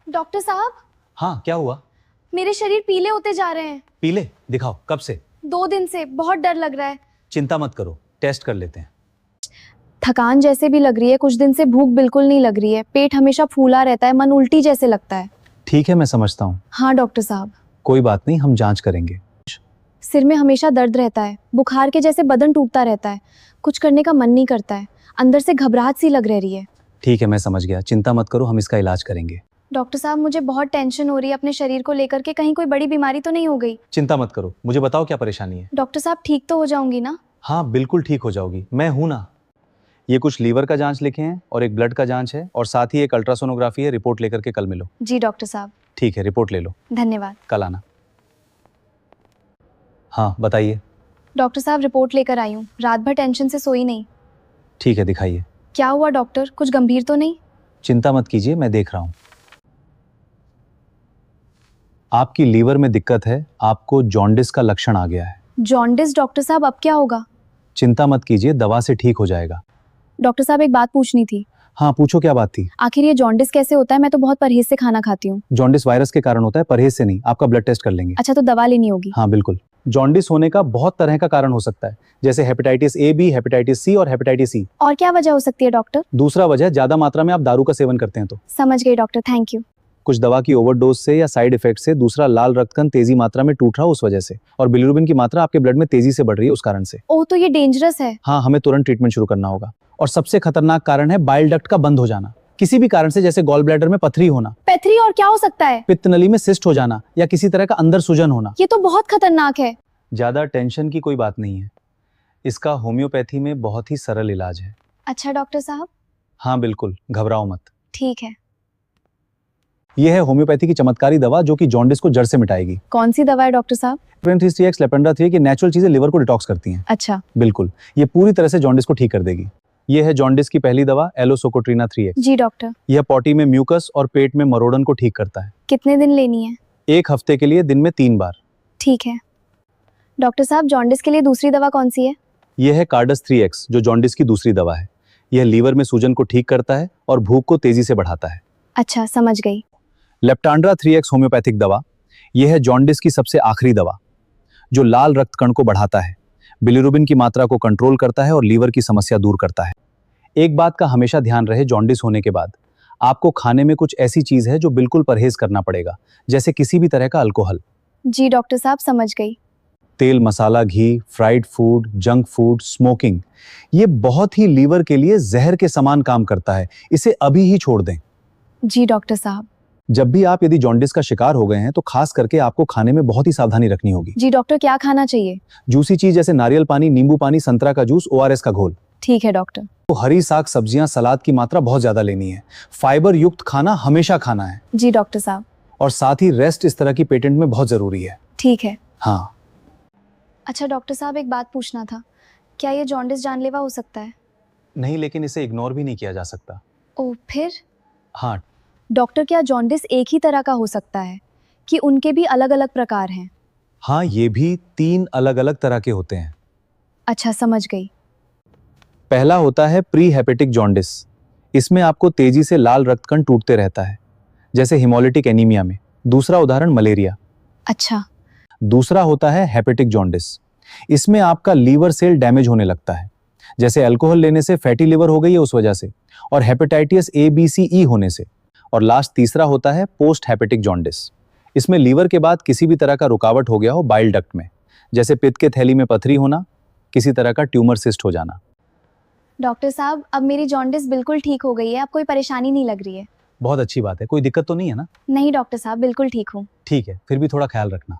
Doctor साहब, हाँ, क्या हुआ? मेरे शरीर पीले होते जा रहे हैं। पीले? दिखाओ, कब से? 2 दिन से बहुत डर लग रहा है। चिंता मत करो, टेस्ट कर लेते हैं। थकान जैसे भी लग रही है, कुछ दिन से भूख बिल्कुल नहीं लग रही है, पेट हमेशा फूला रहता है, मन उल्टी जैसे लगता है। ठीक है, मैं समझता हूँ। हाँ डॉक्टर साहब। कोई बात नहीं, हम जांच करेंगे। सिर में हमेशा दर्द रहता है, बुखार के जैसे बदन टूटता रहता है, कुछ करने का मन नहीं करता है, अंदर से घबराहट सी लग रही है। ठीक है, मैं समझ गया, चिंता मत करो, हम इसका इलाज करेंगे। डॉक्टर साहब, मुझे बहुत टेंशन हो रही है अपने शरीर को लेकर के, कहीं कोई बड़ी बीमारी तो नहीं हो गई। चिंता मत करो, मुझे बताओ क्या परेशानी है। डॉक्टर साहब, ठीक तो हो जाऊंगी ना? हाँ, बिल्कुल ठीक हो जाओगी, मैं हूं ना। ये कुछ लीवर का जांच लिखे हैं और एक ब्लड का जांच है और साथ ही एक अल्ट्रासोनोग्राफी है। रिपोर्ट लेकर के कल मिलो। जी डॉक्टर साहब। ठीक है, रिपोर्ट ले लो। धन्यवाद। कल आना। हाँ, बताइए। डॉक्टर साहब, रिपोर्ट लेकर आई हूँ, रात भर टेंशन से सोई नहीं। ठीक है, दिखाइए। क्या हुआ डॉक्टर, कुछ गंभीर तो नहीं? चिंता मत कीजिए, मैं देख रहा हूँ। आपकी लीवर में दिक्कत है, आपको जॉन्डिस का लक्षण आ गया है। जॉन्डिस? डॉक्टर साहब, अब क्या होगा? चिंता मत कीजिए, दवा से ठीक हो जाएगा। डॉक्टर साहब, एक बात पूछनी थी। हाँ, पूछो, क्या बात थी? आखिर ये जॉन्डिस कैसे होता है? मैं तो बहुत परहेज से खाना खाती हूँ। जॉन्डिस वायरस के कारण होता है, परहेज से नहीं। आपका ब्लड टेस्ट कर लेंगे। अच्छा, तो दवा लेनी होगी? हाँ बिल्कुल। जॉन्डिस होने का बहुत तरह का कारण हो सकता है, जैसे hepatitis A, B, hepatitis C और हेपेटाइटिस सी। और क्या वजह हो सकती है डॉक्टर? दूसरा वजह, ज्यादा मात्रा में आप दारू का सेवन करते हैं तो। समझ गई डॉक्टर, थैंक यू। कुछ दवा की ओवरडोज से या साइड इफेक्ट से। दूसरा, लाल रक्तकण तेजी मात्रा में टूट रहा हो उस वजह से। और बिलिरुबिन की मात्रा आपके ब्लड में तेजी से बढ़ रही है उस कारण से। ओह, तो ये डेंजरस है। हाँ, हमें तुरंत ट्रीटमेंट शुरू करना होगा। और सबसे खतरनाक कारण है बाइल डक्ट का बंद हो जाना, किसी भी कारण से, जैसे गॉल ब्लैडर में पथरी होना। पैथरी? और क्या हो सकता है? पित्त नली में सिस्ट हो जाना या किसी तरह का अंदर सूजन होना। ये तो बहुत खतरनाक है। ज्यादा टेंशन की कोई बात नहीं है, इसका होम्योपैथी में बहुत ही सरल इलाज है। अच्छा डॉक्टर साहब। हाँ बिल्कुल, घबराओ मत। ठीक है। यह है होम्योपैथी की चमत्कारी दवा जो कि जॉन्डिस को जड़ से मिटाएगी। कौन सी दवा है डॉक्टर साहब? 3x लेपेंड्रा 3 की नेचुरल चीजें लिवर को डिटॉक्स करती हैं। अच्छा। बिल्कुल, ये पूरी तरह से जॉन्डिस को ठीक कर देगी। यह है जॉन्डिस की पहली दवा, एलोसोकोट्रिना 3x। जी डॉक्टर। यह पॉटी में म्यूकस और पेट में मरोड़न को ठीक करता है। कितने दिन लेनी है? 1 हफ्ते के लिए दिन में 3 बार। ठीक है। डॉक्टर साहब, जॉन्डिस के लिए दूसरी दवा कौन सी है? यह है कार्डस 3x जो जॉन्डिस की दूसरी दवा है। यह लीवर में सूजन को ठीक करता है और भूख को तेजी से बढ़ाता है। अच्छा, समझ गई। लेप्टांड्रा 3x होम्योपैथिक दवा, यह है जॉन्डिस की सबसे आखिरी दवा जो लाल रक्त कण को बढ़ाता है, बिलिरुबिन की मात्रा को कंट्रोल करता है और लीवर की समस्या दूर करता है। एक बात का हमेशा ध्यान रहे, जॉन्डिस होने के बाद आपको खाने में कुछ ऐसी चीज है जो बिल्कुल परहेज करना पड़ेगा, जैसे किसी भी तरह का अल्कोहल। जी डॉक्टर साहब, समझ गई। तेल, मसाला, घी, fried food, junk food, smoking, ये बहुत ही लीवर के लिए जहर के समान काम करता है। इसे अभी ही छोड़ दें। जी डॉक्टर साहब। जब भी आप यदि जॉन्डिस का शिकार हो गए हैं तो खास करके आपको खाने में बहुत ही सावधानी रखनी होगी। जी डॉक्टर, क्या खाना चाहिए? जूसी चीज जैसे नारियल पानी, नींबू पानी, संतरा का जूस, ORS का घोल। ठीक है डॉक्टर। तो हरी साग सब्जियां, सलाद की मात्रा बहुत ज्यादा लेनी है। फाइबर युक्त खाना हमेशा खाना है। जी डॉक्टर साहब। और साथ ही रेस्ट इस तरह की पेशेंट में बहुत जरूरी है। ठीक है। हाँ। अच्छा डॉक्टर साहब, एक बात पूछना था, क्या ये जॉन्डिस जानलेवा हो सकता है? नहीं, लेकिन इसे इग्नोर भी नहीं किया जा सकता। ओह, फिर? हाँ। डॉक्टर, क्या जॉन्डिस एक ही तरह का हो सकता है कि उनके भी अलग अलग प्रकार हैं? हाँ, ये भी 3 अलग अलग तरह के होते हैं। अच्छा, समझ गई। पहला होता है प्री हेपेटिक जॉन्डिस। इसमें आपको तेजी से लाल रक्तकण टूटते रहता है, जैसे हिमोलिटिक एनीमिया में। दूसरा उदाहरण मलेरिया। अच्छा। दूसरा होता है हेपेटिक जॉन्डिस। इसमें आपका लीवर सेल डैमेज होने लगता है, जैसे अल्कोहल लेने से फैटी लिवर हो गई है उस वजह से, और hepatitis A, B, C, E होने से। और लास्ट तीसरा होता है पोस्ट हेपेटिक जॉन्डिस। इसमें लीवर के बाद किसी भी तरह का रुकावट हो गया हो बाइल डक्ट में, जैसे पित्त के थैली में पथरी होना, किसी तरह का ट्यूमर सिस्ट हो जाना। डॉक्टर साहब, अब मेरी जॉन्डिस बिल्कुल ठीक हो गई है, अब कोई परेशानी नहीं लग रही है। बहुत अच्छी बात है, कोई दिक्कत तो नहीं है ना? नहीं डॉक्टर साहब, बिल्कुल ठीक हूँ। ठीक है, फिर भी थोड़ा ख्याल रखना।